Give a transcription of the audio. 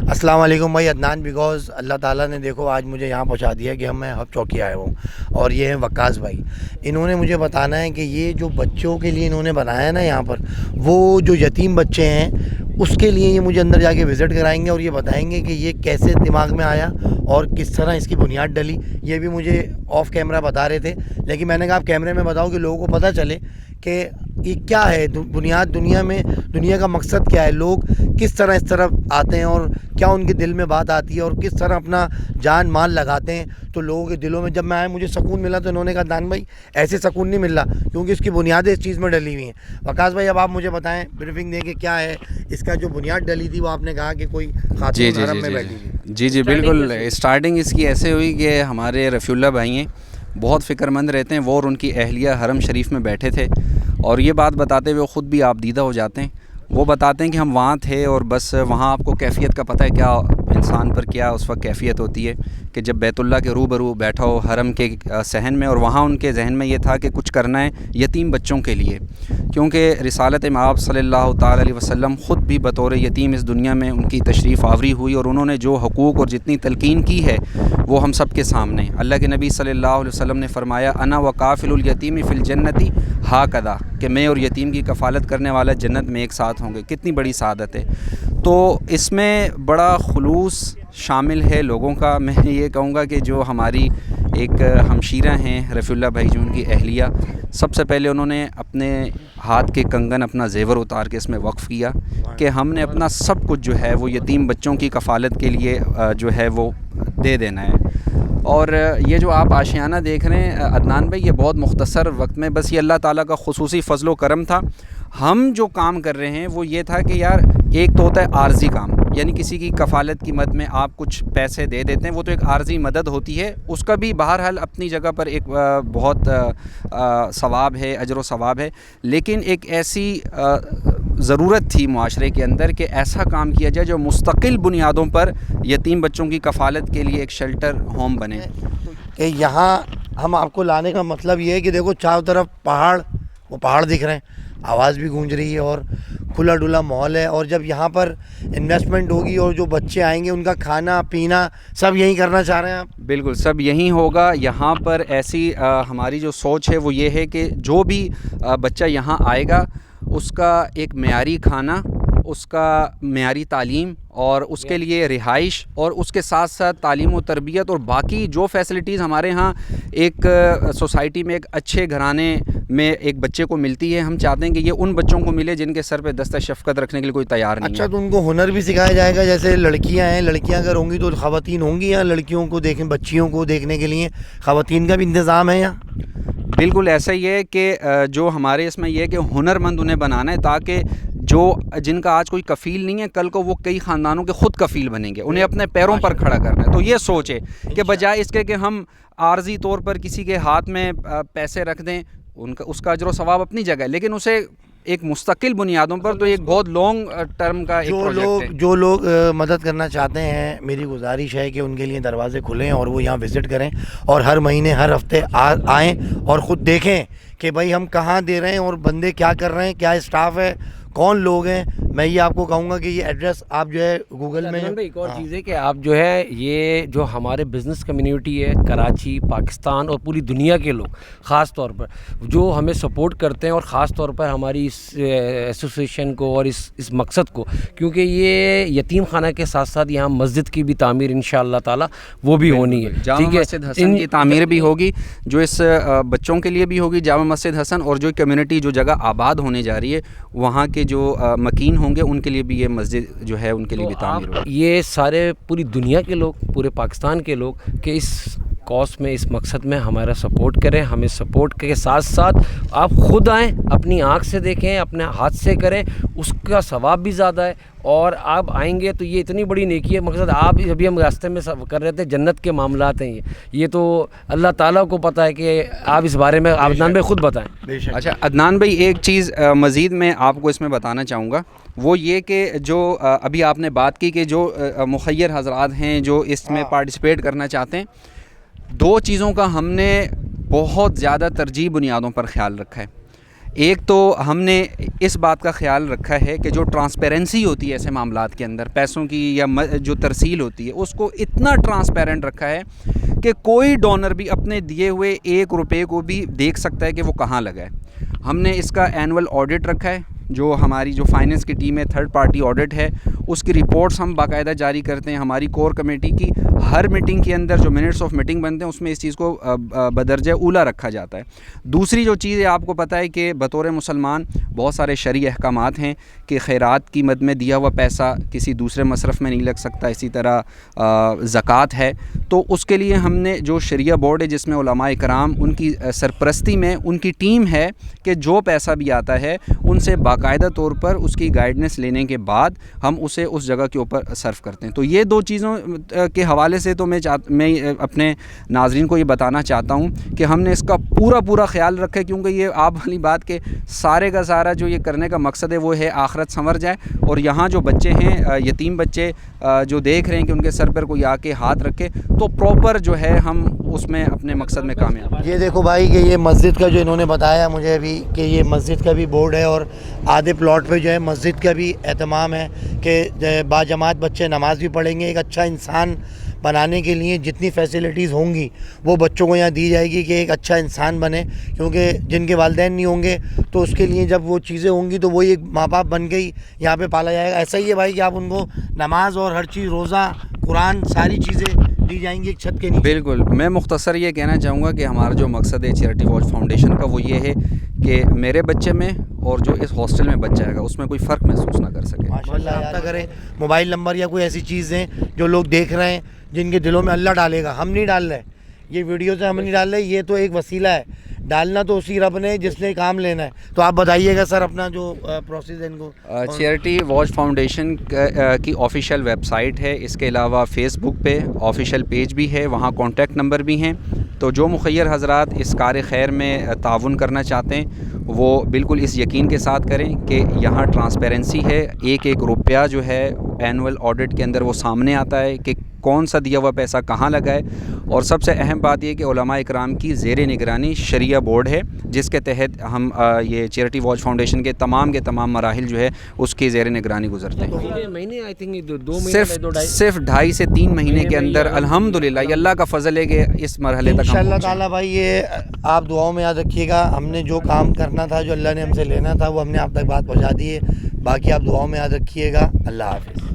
السلام علیکم بھائی عدنان، بیکاز اللہ تعالیٰ نے دیکھو آج مجھے یہاں پہنچا دیا کہ میں ہب چوکی آیا ہوں، اور یہ ہیں وقاص بھائی۔ انہوں نے مجھے بتانا ہے کہ یہ جو بچوں کے لیے انہوں نے بنایا ہے نا یہاں پر، وہ جو یتیم بچے ہیں اس کے لیے یہ مجھے اندر جا کے وزٹ کرائیں گے اور یہ بتائیں گے کہ یہ کیسے دماغ میں آیا اور کس طرح اس کی بنیاد ڈلی۔ یہ بھی مجھے آف کیمرہ بتا رہے تھے، لیکن میں نے کہا آپ کیمرے میں بتاؤ کہ لوگوں کو پتہ چلے کہ یہ کیا ہے بنیاد، دنیا میں دنیا کا مقصد کیا ہے، لوگ کس طرح اس طرف آتے ہیں اور کیا ان کے دل میں بات آتی ہے اور کس طرح اپنا جان مال لگاتے ہیں۔ تو لوگوں کے دلوں میں جب میں آیا مجھے سکون ملا، تو انہوں نے کہا دان بھائی ایسے سکون نہیں مل رہا کیونکہ اس کی بنیادیں اس چیز میں ڈلی ہوئی ہیں۔ وقاص بھائی اب آپ مجھے بتائیں، بریفنگ دیں کہ کیا ہے اس کا جو بنیاد ڈلی تھی۔ وہ آپ نے کہا کہ کوئی خاتون حرم میں بیٹھی تھی۔ جی بالکل، اسٹارٹنگ اس کی ایسے ہوئی کہ ہمارے رفیع اللہ بھائی ہیں، بہت فکر مند رہتے ہیں، وہ اور ان کی اہلیہ حرم شریف میں بیٹھے تھے، اور یہ بات بتاتے ہوئے خود بھی آپ دیدہ ہو جاتے ہیں۔ وہ بتاتے ہیں کہ ہم وہاں تھے اور بس وہاں آپ کو کیفیت کا پتہ ہے کیا انسان پر کیا اس وقت کیفیت ہوتی ہے کہ جب بیت اللہ کے روبرو بیٹھا ہو حرم کے صحن میں، اور وہاں ان کے ذہن میں یہ تھا کہ کچھ کرنا ہے یتیم بچوں کے لیے، کیونکہ رسالت مآب صلی اللہ تعالی علیہ وسلم خود بھی بطور یتیم اس دنیا میں ان کی تشریف آوری ہوئی، اور انہوں نے جو حقوق اور جتنی تلقین کی ہے وہ ہم سب کے سامنے۔ اللہ کے نبی صلی اللہ علیہ وسلم نے فرمایا انا وکافل الیتیم فی الجنتی ہاکذا، کہ میں اور یتیم کی کفالت کرنے والا جنت میں ایک ساتھ ہوں گے۔ کتنی بڑی سعادت ہے۔ تو اس میں بڑا خلوص شامل ہے لوگوں کا۔ میں یہ کہوں گا کہ جو ہماری ایک ہمشیرہ ہیں رفیع اللہ بھائی، جو ان کی اہلیہ، سب سے پہلے انہوں نے اپنے ہاتھ کے کنگن، اپنا زیور اتار کے اس میں وقف کیا کہ ہم نے اپنا سب کچھ جو ہے وہ یتیم بچوں کی کفالت کے لیے جو ہے وہ دے دینا ہے۔ اور یہ جو آپ آشیانہ دیکھ رہے ہیں عدنان بھائی، یہ بہت مختصر وقت میں، بس یہ اللہ تعالیٰ کا خصوصی فضل و کرم تھا۔ ہم جو کام کر رہے ہیں وہ یہ تھا کہ یار ایک تو ہوتا ہے عارضی کام، یعنی کسی کی کفالت کی مد میں آپ کچھ پیسے دے دیتے ہیں، وہ تو ایک عارضی مدد ہوتی ہے، اس کا بھی بہرحال اپنی جگہ پر ایک بہت ثواب ہے، اجر و ثواب ہے، لیکن ایک ایسی ضرورت تھی معاشرے کے اندر کہ ایسا کام کیا جائے جو مستقل بنیادوں پر یتیم بچوں کی کفالت کے لیے ایک شیلٹر ہوم بنے۔ کہ یہاں ہم آپ کو لانے کا مطلب یہ ہے کہ دیکھو چاروں طرف پہاڑ، وہ پہاڑ دکھ رہے ہیں، آواز بھی گونج رہی ہے اور کھلا ڈلا ماحول ہے، اور جب یہاں پر انویسٹمنٹ ہوگی اور جو بچے آئیں گے ان کا کھانا پینا سب یہیں کرنا چاہ رہے ہیں آپ؟ بالکل، سب یہیں ہوگا۔ یہاں پر ایسی ہماری جو سوچ ہے وہ یہ ہے کہ جو بھی بچہ یہاں آئے گا اس کا ایک معیاری کھانا، اس کا معیاری تعلیم، اور اس کے لیے رہائش، اور اس کے ساتھ ساتھ تعلیم و تربیت اور باقی جو فیسلٹیز ہمارے ہاں ایک سوسائٹی میں ایک اچھے گھرانے میں ایک بچے کو ملتی ہے، ہم چاہتے ہیں کہ یہ ان بچوں کو ملے جن کے سر پہ دستہ شفقت رکھنے کے لیے کوئی تیار نہیں ہے۔ اچھا، تو ان کو ہنر بھی سکھایا جائے گا؟ جیسے لڑکیاں ہیں، لڑکیاں اگر ہوں گی تو خواتین ہوں گی، یا لڑکیوں کو دیکھیں، بچیوں کو دیکھنے کے لیے خواتین کا بھی انتظام ہے یہاں؟ بالکل ایسا ہی ہے کہ جو ہمارے اس میں یہ ہے کہ ہنر مند انہیں بنانا ہے، تاکہ جو جن کا آج کوئی کفیل نہیں ہے کل کو وہ کئی خاندانوں کے خود کفیل بنیں گے، انہیں اپنے پیروں پر کھڑا کرنا ہے۔ تو یہ سوچ ہے کہ بجائے اس کے کہ ہم عارضی طور پر کسی کے ہاتھ میں پیسے رکھ دیں، اس کا اجر و ثواب اپنی جگہ ہے، لیکن اسے ایک مستقل بنیادوں پر، تو ایک بہت لانگ ٹرم کا ایک پروجیکٹ ہے۔ جو لوگ مدد کرنا چاہتے ہیں، میری گزارش ہے کہ ان کے لیے دروازے کھلیں اور وہ یہاں وزٹ کریں، اور ہر مہینے ہر ہفتے آئیں اور خود دیکھیں کہ بھائی ہم کہاں دے رہے ہیں اور بندے کیا کر رہے ہیں، کیا اسٹاف ہے، کون لوگ ہیں۔ میں یہ آپ کو کہوں گا کہ یہ ایڈریس آپ جو ہے گوگل میں۔ ایک اور چیز ہے کہ آپ جو ہے یہ جو ہمارے بزنس کمیونٹی ہے کراچی، پاکستان اور پوری دنیا کے لوگ خاص طور پر جو ہمیں سپورٹ کرتے ہیں، اور خاص طور پر ہماری اس ایسوسیشن کو اور اس مقصد کو، کیونکہ یہ یتیم خانہ کے ساتھ ساتھ یہاں مسجد کی بھی تعمیر انشاءاللہ تعالی وہ بھی ہونی ہے، جامع مسجد حسن کی تعمیر بھی ہوگی، جو اس بچوں کے لیے بھی ہوگی جامع مسجد حسن، اور جو کمیونٹی جو جگہ آباد ہونے جا رہی ہے وہاں کے جو مکین ہوں گے ان کے لیے بھی یہ مسجد جو ہے ان کے لیے بھی تعمیر ہوگی۔ یہ سارے پوری دنیا کے لوگ، پورے پاکستان کے لوگ کہ اس کاز میں، اس مقصد میں ہمارا سپورٹ کریں، ہمیں سپورٹ کے ساتھ ساتھ آپ خود آئیں، اپنی آنکھ سے دیکھیں، اپنے ہاتھ سے کریں، اس کا ثواب بھی زیادہ ہے، اور آپ آئیں گے تو یہ اتنی بڑی نیکی ہے۔ مقصد آپ ابھی ہم راستے میں کر رہے تھے، جنت کے معاملات ہیں یہ تو اللہ تعالیٰ کو پتہ ہے کہ آپ اس بارے میں عدنان بھائی خود بتائیں۔ اچھا عدنان بھائی، ایک چیز مزید میں آپ کو اس میں بتانا چاہوں گا، وہ یہ کہ جو ابھی آپ نے بات کی کہ جو مخیر حضرات ہیں جو اس میں پارٹیسپیٹ کرنا چاہتے ہیں، دو چیزوں کا ہم نے بہت زیادہ ترجیح بنیادوں پر خیال رکھا ہے۔ ایک تو ہم نے اس بات کا خیال رکھا ہے کہ جو ٹرانسپیرنسی ہوتی ہے ایسے معاملات کے اندر پیسوں کی یا جو ترسیل ہوتی ہے اس کو اتنا ٹرانسپیرنٹ رکھا ہے کہ کوئی ڈونر بھی اپنے دیے ہوئے 1 روپے کو بھی دیکھ سکتا ہے کہ وہ کہاں لگا ہے. ہم نے اس کا اینول آڈٹ رکھا ہے, جو ہماری جو فائننس کی ٹیم ہے, تھرڈ پارٹی آڈٹ ہے, اس کی رپورٹس ہم باقاعدہ جاری کرتے ہیں. ہماری کور کمیٹی کی ہر میٹنگ کے اندر جو منٹس آف میٹنگ بنتے ہیں اس میں اس چیز کو بدرجہ اولا رکھا جاتا ہے. دوسری جو چیز ہے, آپ کو پتہ ہے کہ بطور مسلمان بہت سارے شرعی احکامات ہیں کہ خیرات کی مد میں دیا ہوا پیسہ کسی دوسرے مصرف میں نہیں لگ سکتا. اسی طرح زکوٰۃ ہے, تو اس کے لیے ہم نے جو شریعہ بورڈ ہے جس میں علماء کرام ان کی سرپرستی میں ان کی ٹیم ہے کہ جو پیسہ بھی آتا ہے ان سے باقاعدہ طور پر اس کی گائیڈنس لینے کے بعد ہم اسے اس جگہ کے اوپر صرف کرتے ہیں. تو یہ 2 چیزوں کے حوالے سے تو میں اپنے ناظرین کو یہ بتانا چاہتا ہوں کہ ہم نے اس کا پورا خیال رکھا ہے, کیونکہ یہ آپ والی بات کہ سارے کا سارا جو یہ کرنے کا مقصد ہے وہ ہے آخرت سنور جائے, اور یہاں جو بچے ہیں یتیم بچے جو دیکھ رہے ہیں کہ ان کے سر پر کوئی آ کے ہاتھ رکھے, تو پراپر جو ہے ہم اس میں اپنے مقصد میں کامیاب. یہ دیکھو بھائی کہ یہ مسجد کا جو انہوں نے بتایا مجھے ابھی کہ یہ مسجد کا بھی بورڈ ہے, اور آدھے پلاٹ پہ جو ہے مسجد کا بھی اہتمام ہے کہ باجماعت بچے نماز بھی پڑھیں گے. ایک اچھا انسان بنانے کے لیے جتنی فیسلٹیز ہوں گی وہ بچوں کو یہاں دی جائے گی کہ ایک اچھا انسان بنے, کیونکہ جن کے والدین نہیں ہوں گے تو اس کے لیے جب وہ چیزیں ہوں گی تو وہی ایک ماں باپ بن کے ہی یہاں پہ پالا جائے گا. ایسا ہی ہے بھائی کہ آپ ان کو نماز اور ہر چیز, روزہ, قرآن, ساری چیزیں دی جائیں گی ایک چھت کے نیچے. بالکل, میں مختصر یہ کہنا چاہوں گا کہ ہمارا جو مقصد ہے چیریٹی واچ فاؤنڈیشن کا وہ یہ ہے کہ میرے بچے میں اور جو اس ہاسٹل میں بچہ آئے گا اس میں کوئی فرق محسوس نہ کر سکے. ماشاءاللہ رابطہ کریں, موبائل نمبر یا کوئی ایسی چیزیں جو لوگ دیکھ رہے ہیں جن کے دلوں میں اللہ ڈالے گا, ہم نہیں ڈال رہے, یہ ویڈیو سے ہم نہیں ڈال رہے, یہ تو ایک وسیلہ ہے, ڈالنا تو اسی رب نے جس نے کام لینا ہے. تو آپ بتائیے گا سر اپنا جو پروسیس ہے ان کو. چیریٹی واچ فاؤنڈیشن کی آفیشیل ویب سائٹ ہے, اس کے علاوہ فیس بک پہ آفیشیل پیج بھی ہے, وہاں کانٹیکٹ نمبر بھی ہیں. تو جو مخیر حضرات اس کار خیر میں تعاون کرنا چاہتے ہیں وہ بالکل اس یقین کے ساتھ کریں کہ یہاں ٹرانسپیرنسی ہے, ایک روپیہ جو ہے اینول آڈٹ کے اندر وہ سامنے آتا ہے کہ کون سا دیا ہوا پیسہ کہاں لگا ہے. اور سب سے اہم بات یہ کہ علماء اکرام کی زیر نگرانی شریعہ بورڈ ہے جس کے تحت ہم یہ چیریٹی واچ فاؤنڈیشن کے تمام مراحل جو ہے اس کی زیر نگرانی گزرتے ہیں. مہینے آئی تھنک 2 مہینے صرف 2.5 سے 3 مہینے کے اندر الحمدللہ یہ اللہ کا فضل ہے کہ اس مرحلے تک انشاءاللہ تعالیٰ. بھائی یہ آپ دعاؤں میں یاد رکھیے گا, ہم نے جو کام کرنا تھا, جو اللہ نے ہم سے لینا تھا وہ ہم نے آپ تک بات پہنچا دی ہے. باقی آپ دعاؤں میں یاد رکھیے گا. اللہ حافظ.